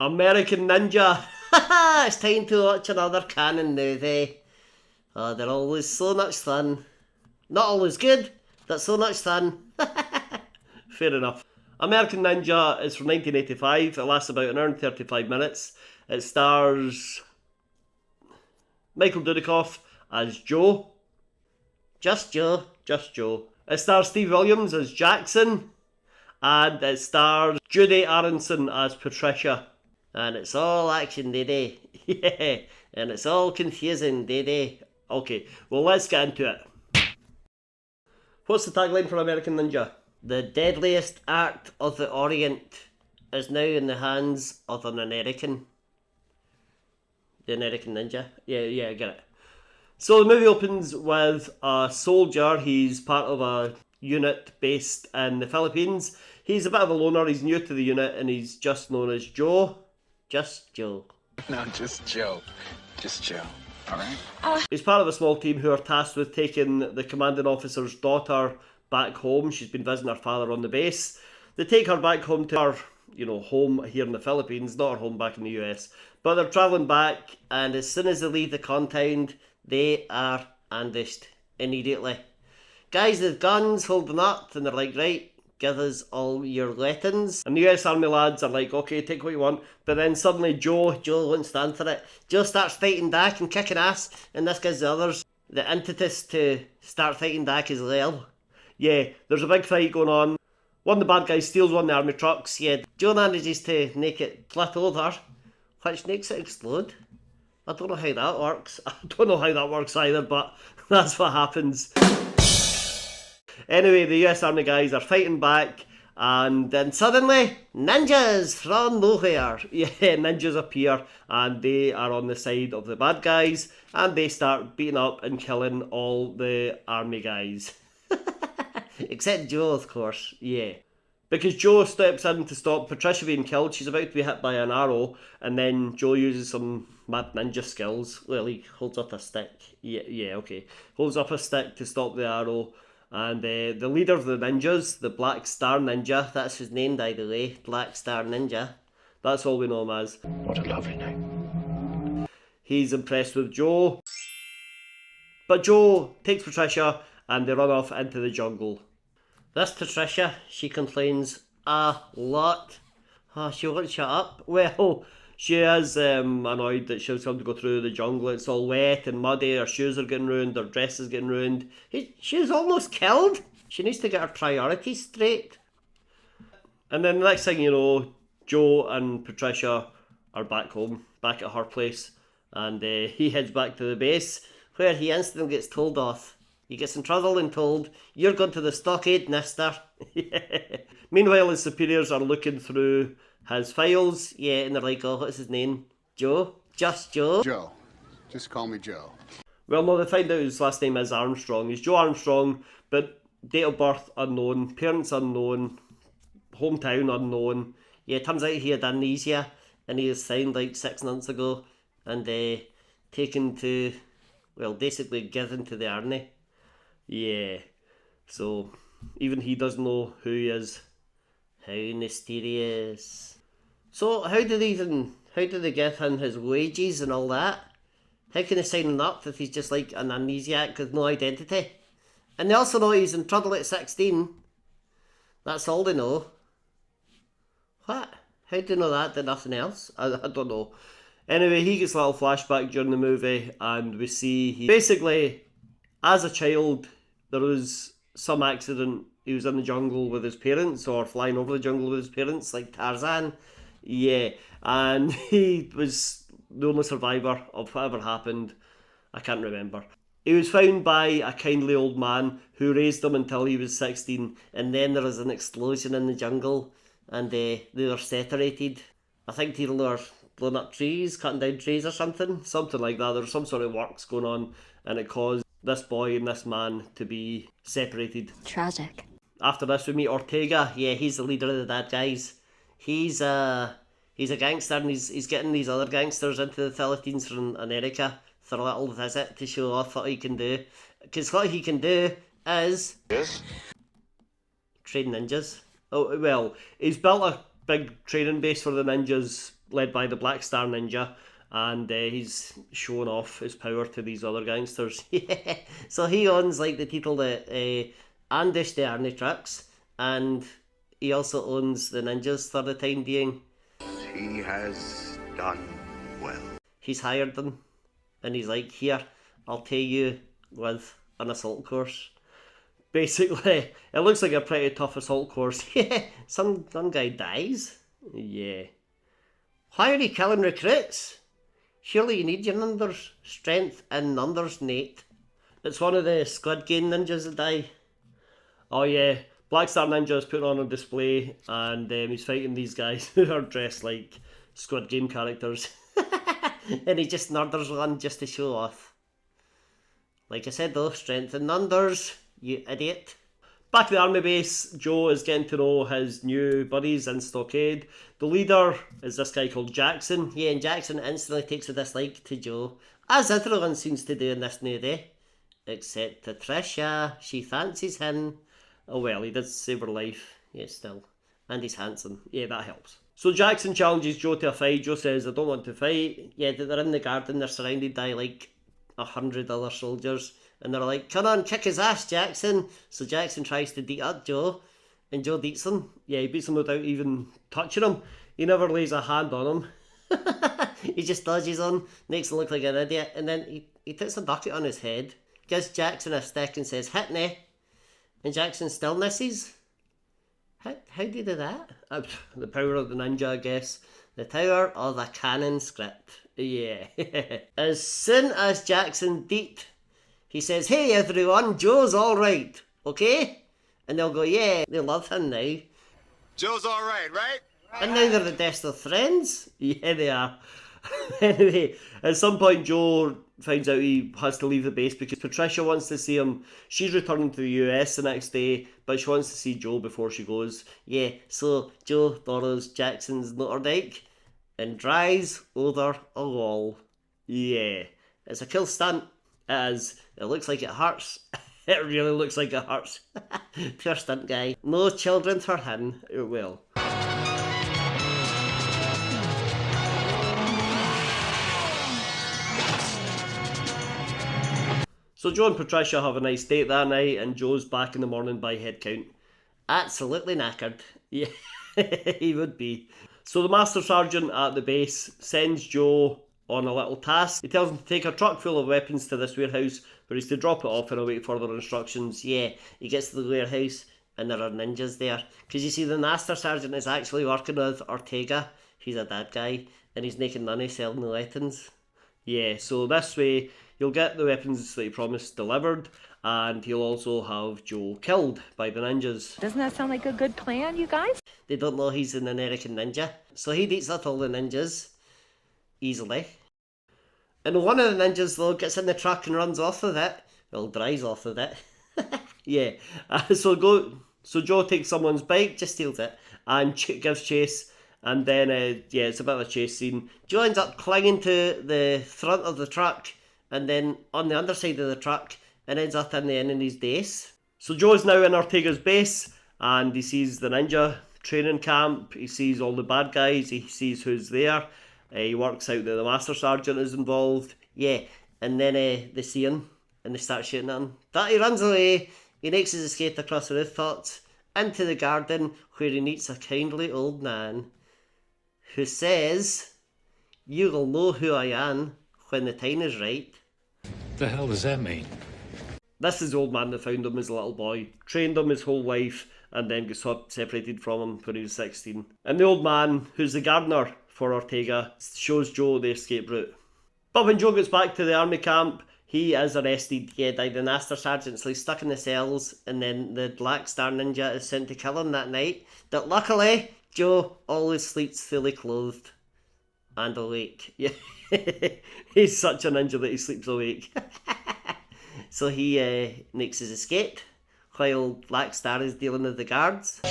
American Ninja. It's time to watch another canon movie. Oh, they're always so much fun. Not always good, but so much fun. Fair enough. American Ninja is from 1985. It lasts about an hour and 35 minutes. It stars Michael Dudikoff as Joe. Just Joe. Just Joe. It stars Steve Williams as Jackson. And it stars Judy Aronson as Patricia. And it's all action, Diddy. Yeah. And it's all confusing, Diddy. Okay, well, let's get into it. What's the tagline for American Ninja? The deadliest art of the Orient is now in the hands of an American. The American Ninja. Yeah, I get it. So the movie opens with a soldier. He's part of a unit based in the Philippines. He's a bit of a loner. He's new to the unit and he's just known as Joe. Just Joe. No, just Joe. Just Joe. Alright? He's part of a small team who are tasked with taking the commanding officer's daughter back home. She's been visiting her father on the base. They take her back home to her, home here in the Philippines, not her home back in the US. But they're travelling back, and as soon as they leave the compound, they are ambushed immediately. Guys with guns holding up, and they're like, right, give us all your weapons. And the US Army lads are like, okay, take what you want. But then suddenly Joe won't stand for it. Joe starts fighting back and kicking ass, and this gives the others the impetus to start fighting back as well. Yeah, there's a big fight going on. One of the bad guys steals one of the army trucks. Yeah, Joe manages to make it flip over, which makes it explode. I don't know how that works. I don't know how that works either, but that's what happens. Anyway, the US Army guys are fighting back, and then suddenly, ninjas from nowhere. Yeah, ninjas appear, and they are on the side of the bad guys, and they start beating up and killing all the army guys. Except Joe, of course, yeah. Because Joe steps in to stop Patricia being killed. She's about to be hit by an arrow, and then Joe uses some mad ninja skills. Well, he holds up a stick. Yeah, okay. Holds up a stick to stop the arrow. And the leader of the ninjas, the Black Star Ninja, that's his name, by the way, Black Star Ninja. That's all we know him as. What a lovely name. He's impressed with Joe. But Joe takes Patricia and they run off into the jungle. This Patricia, she complains a lot. Oh, she won't shut up. Well, she is annoyed that she'll have to go through the jungle. It's all wet and muddy. Her shoes are getting ruined. Her dress is getting ruined. She's almost killed. She needs to get her priorities straight. And then the next thing you know, Joe and Patricia are back home, back at her place. And he heads back to the base, where he instantly gets told off. He gets in trouble and told, you're going to the stockade, mister. Meanwhile, his superiors are looking through his files, yeah, and they're like, oh, what's his name? Joe? Just Joe? Joe. Just call me Joe. Well, no, they find out his last name is Armstrong. He's Joe Armstrong, but date of birth unknown, parents unknown, hometown unknown. Yeah, it turns out he had amnesia, and he was signed like 6 months ago, and taken to, well, basically given to the army. Yeah, so even he doesn't know who he is. How mysterious. So how do they give him his wages and all that? How can they sign him up if he's just like an amnesiac with no identity? And they also know he's in trouble at 16. That's all they know. What? How do they know that? Did nothing else? I don't know. Anyway, he gets a little flashback during the movie, and we see he basically, as a child, there was some accident. He was in the jungle with his parents, or flying over the jungle with his parents, like Tarzan. Yeah, and he was the only survivor of whatever happened. I can't remember. He was found by a kindly old man who raised him until he was 16, and then there was an explosion in the jungle, and they were separated. I think they were blowing up trees, cutting down trees or something like that. There was some sort of works going on, and it caused this boy and this man to be separated. Tragic. After this, we meet Ortega. Yeah, he's the leader of the bad guys. He's a gangster, and he's getting these other gangsters into the Philippines from America for a little visit to show off what he can do. Because what he can do is train ninjas. Oh, well, he's built a big training base for the ninjas led by the Black Star Ninja, and he's showing off his power to these other gangsters. Yeah. So he owns like the title that Andish the Army Trucks, and he also owns the ninjas for the time being. He has done well. He's hired them, and he's like, here, I'll pay you with an assault course. Basically, it looks like a pretty tough assault course. Yeah, some guy dies. Yeah. Why are you killing recruits? Surely you need your numbers. Strength and numbers, Nate. It's one of the Squid Game ninjas that die. Oh yeah, Black Star Ninja is put on a display, and he's fighting these guys who are dressed like Squid Game characters. And he just murders one just to show off. Like I said though, strength and numbers, you idiot. Back at the army base, Joe is getting to know his new buddies in Stockade. The leader is this guy called Jackson. Yeah, and Jackson instantly takes a dislike to Joe, as everyone seems to do in this new day. Except Patricia, she fancies him. Oh well, he did save her life. Yeah, still. And he's handsome. Yeah, that helps. So Jackson challenges Joe to a fight. Joe says, I don't want to fight. Yeah, they're in the garden, they're surrounded by like 100 other soldiers. And they're like, come on, kick his ass, Jackson. So Jackson tries to beat up Joe, and Joe beats him. Yeah, he beats him without even touching him. He never lays a hand on him. He just dodges him, makes him look like an idiot, and then he puts a bucket on his head, gives Jackson a stick and says, hit me. And Jackson still misses. How do you do that? The power of the ninja, I guess. The power of the canon script. Yeah. As soon as Jackson beat, he says, hey everyone, Joe's alright, okay? And they'll go, yeah, they love him now. Joe's all right, right? And now they're the best of friends. Yeah, they are. Anyway, at some point Joe finds out he has to leave the base because Patricia wants to see him. She's returning to the US the next day, but she wants to see Joe before she goes. Yeah, so Joe borrows Jackson's motorbike and drives over a wall. Yeah, it's a cool stunt. It is. It looks like it hurts. It really looks like it hurts. Poor stunt guy. No children for him. It will. So Joe and Patricia have a nice date that night, and Joe's back in the morning by head count. Absolutely knackered. Yeah, he would be. So the Master Sergeant at the base sends Joe on a little task. He tells him to take a truck full of weapons to this warehouse where he's to drop it off and await further instructions. Yeah, he gets to the warehouse and there are ninjas there. Because you see, the Master Sergeant is actually working with Ortega. He's a bad guy and he's making money selling the weapons. Yeah, so this way he'll get the weapons that he promised delivered, and he'll also have Joe killed by the ninjas. Doesn't that sound like a good plan, you guys? They don't know he's an American ninja, so he beats up all the ninjas easily. And one of the ninjas though gets in the truck and runs off with it. Well, drives off with it. Yeah. So Joe takes someone's bike, just steals it, and gives chase. And then, yeah, it's a bit of a chase scene. Joe ends up clinging to the front of the truck, and then on the underside of the truck, and ends up in the enemy's base. So Joe is now in Ortega's base, and he sees the ninja training camp. He sees all the bad guys. He sees who's there. He works out that the Master Sergeant is involved. Yeah, and then they see him, and they start shooting at him. But he runs away. He makes his escape across the rooftops into the garden, where he meets a kindly old man who says, "You will know who I am when the time is right." The hell does that mean? This is the old man that found him as a little boy, trained him his whole life, and then got separated from him when he was 16. And the old man, who's the gardener for Ortega, shows Joe the escape route. But when Joe gets back to the army camp, he is arrested, yeah, by the Master Sergeant, so he's stuck in the cells, and then the Black Star Ninja is sent to kill him that night. But luckily, Joe always sleeps fully clothed and awake. Yeah, he's such a ninja that he sleeps awake. So he makes his escape while Black Star is dealing with the guards.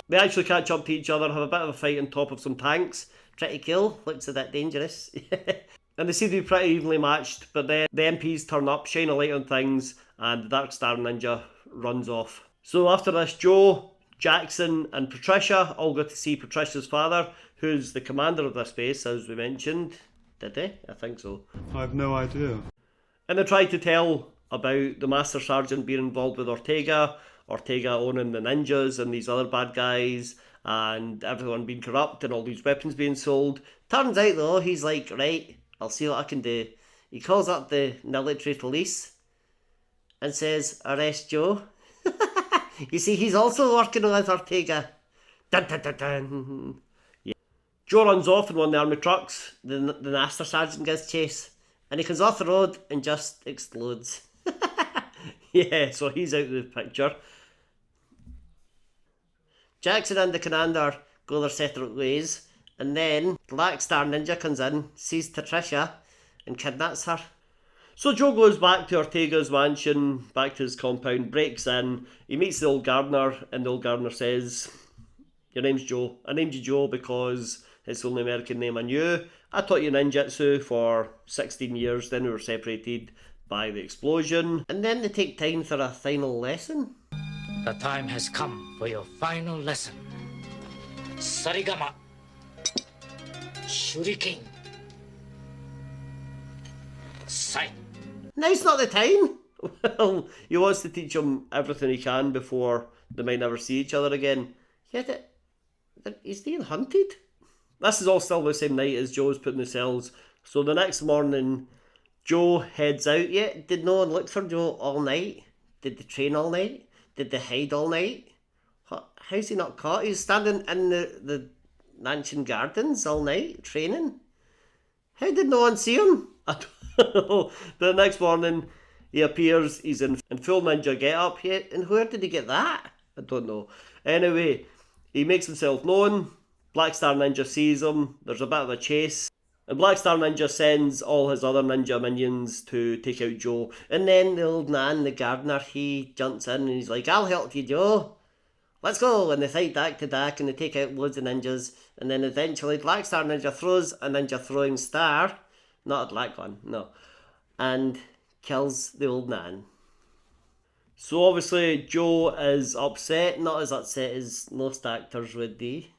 They actually catch up to each other, have a bit of a fight on top of some tanks. Pretty cool, looks a bit dangerous. And they seem to be pretty evenly matched, but then the MPs turn up, shine a light on things, and the Dark Star Ninja runs off. So after this, Joe, Jackson and Patricia all got to see Patricia's father, who's the commander of this base, as we mentioned. Did they? I think so. I have no idea. And they tried to tell about the Master Sergeant being involved with Ortega owning the ninjas and these other bad guys, and everyone being corrupt and all these weapons being sold. Turns out though, he's like, right, I'll see what I can do. He calls up the military police and says, arrest Joe. You see, he's also working with Ortega. Dun, dun, dun, dun. Yeah. Joe runs off in one of the army trucks. The Master Sergeant gets chase. And he comes off the road and just explodes. Yeah, so he's out of the picture. Jackson and the commander go their separate ways. And then Black Star Ninja comes in, sees Patricia, and kidnaps her. So Joe goes back to Ortega's mansion, back to his compound, breaks in, he meets the old gardener, and the old gardener says, your name's Joe. I named you Joe because it's the only American name I knew. I taught you ninjutsu for 16 years, then we were separated by the explosion. And then they take time for a final lesson. The time has come for your final lesson. Sarigama. Shuriken. Sight. Now's not the time. Well, he wants to teach him everything he can before they might never see each other again. Yet he's being hunted. This is all still the same night as Joe's put in the cells. So the next morning, Joe heads out. Yeah, did no one look for Joe all night? Did they train all night? Did they hide all night? How's he not caught? He's standing in the mansion gardens all night, training. How did no one see him? I don't know. The next morning, he appears, he's in full ninja get-up. Yeah, and where did he get that? I don't know. Anyway, he makes himself known. Black Star Ninja sees him. There's a bit of a chase. And Black Star Ninja sends all his other ninja minions to take out Joe. And then the old man, the gardener, he jumps in and he's like, I'll help you, Joe. Let's go. And they fight back to back and they take out loads of ninjas. And then eventually Black Star Ninja throws a ninja throwing star. Not a black one, no. And kills the old man. So obviously Joe is upset. Not as upset as most actors would be.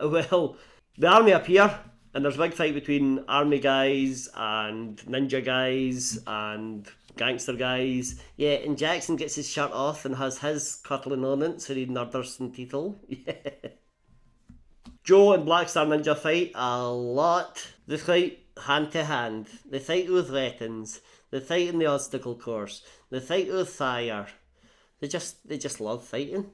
Well, the army appear. And there's a big fight between army guys and ninja guys and gangster guys. Yeah, and Jackson gets his shirt off and has his cuddling on it so he murders some people. Yeah. Joe and Black Star Ninja fight a lot. They fight hand to hand. They fight with weapons. They fight in the obstacle course. They fight with fire. They just love fighting.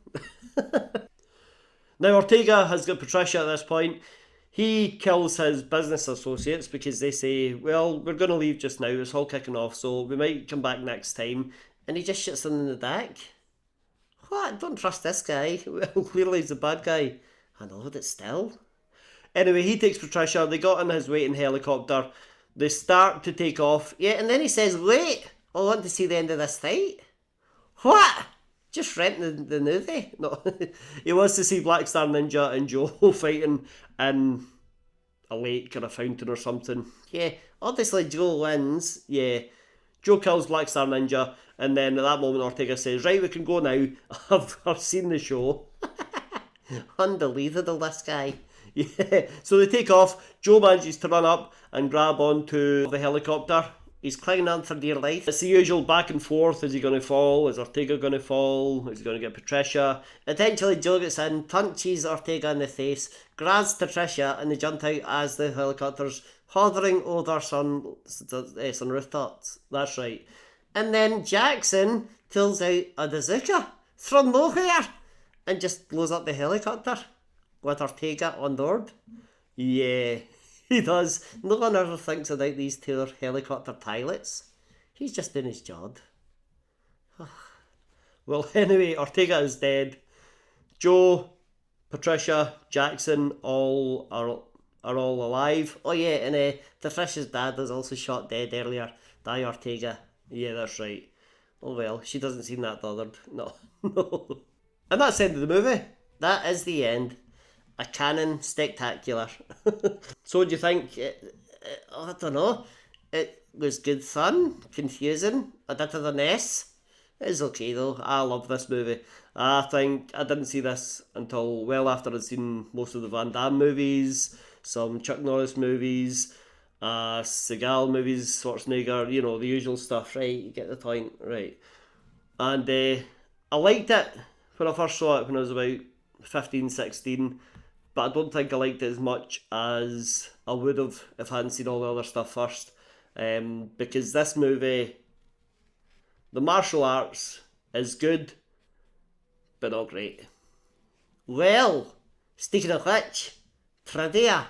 Now Ortega has got Patricia at this point. He kills his business associates because they say, well, we're going to leave just now, it's all kicking off, so we might come back next time. And he just shoots them in the back. What? Don't trust this guy. Well, clearly he's a bad guy. I know, but still. Anyway, he takes Patricia, they got in his waiting helicopter, they start to take off. Yeah, and then he says, wait, I want to see the end of this fight. What? Just rent the movie? No. He wants to see Black Star Ninja and Joe fighting in a lake or a fountain or something. Yeah, obviously Joe wins. Yeah, Joe kills Black Star Ninja, and then at that moment Ortega says, right, we can go now. I've seen the show. Unbelievable, this guy. Yeah, so they take off. Joe manages to run up and grab onto the helicopter. He's clinging on for dear life. It's the usual back and forth. Is he going to fall? Is Ortega going to fall? Is he going to get Patricia? Eventually Joe gets in, punches Ortega in the face, grabs Patricia, and they jump out as the helicopter's hovering over some rooftops. That's right. And then Jackson pulls out a bazooka from nowhere and just blows up the helicopter with Ortega on board. Yeah. He does. No one ever thinks about these two helicopter pilots. He's just doing his job. Well, anyway, Ortega is dead. Joe, Patricia, Jackson all are all alive. Oh yeah, and Patricia's dad was also shot dead earlier by Ortega. Yeah, that's right. Oh well, she doesn't seem that bothered. No, no. And that's the end of the movie. That is the end. A canon spectacular. So do you think, I don't know, it was good fun, confusing, a bit of a mess, It's okay though. I love this movie. I think I didn't see this until well after I'd seen most of the Van Damme movies, some Chuck Norris movies, Seagal movies, Schwarzenegger, you know, the usual stuff, right? You get the point, right? And I liked it when I first saw it when I was about 15, 16, but I don't think I liked it as much as I would have if I hadn't seen all the other stuff first. Because this movie, the martial arts is good, but not great. Well, speaking of which, trivia.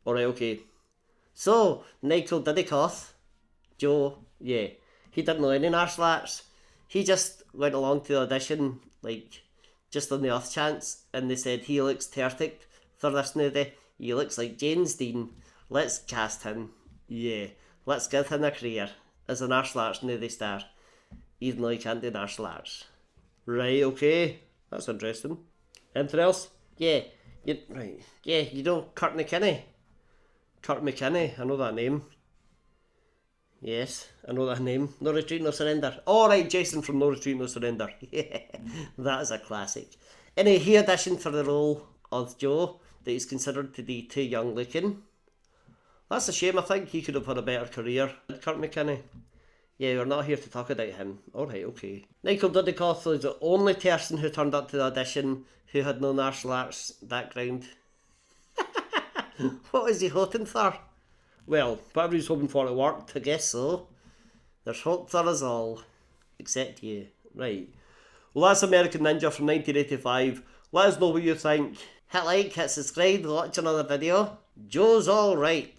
Alright, okay. So, Nigel Dudikoff, Joe, yeah, he didn't know any martial arts. He just went along to the audition, like, just on the off chance, and they said, he looks perfect for this movie. He looks like James Dean. Let's cast him. Yeah, let's give him a career as a martial arts movie star, even though he can't do martial arts. Right, okay, that's interesting. Anything else? Yeah, you know Kurt McKinney. Kurt McKinney, I know that name. Yes, I know that name. No Retreat, No Surrender. Alright, Jason from No Retreat, No Surrender. Yeah, that is a classic. Anyway, he auditioned for the role of Joe that he's considered to be too young looking. That's a shame. I think he could have had a better career. Kurt McKinney. Yeah, we're not here to talk about him. Alright, okay. Nigel Dudikoff was the only person who turned up to the audition who had no martial arts background. What was he hoping for? Well, whatever he was hoping for, it worked, I guess so. There's hope for us all. Except you. Right. Well, that's American Ninja from 1985. Let us know what you think. Hit like, hit subscribe, watch another video. Joe's alright.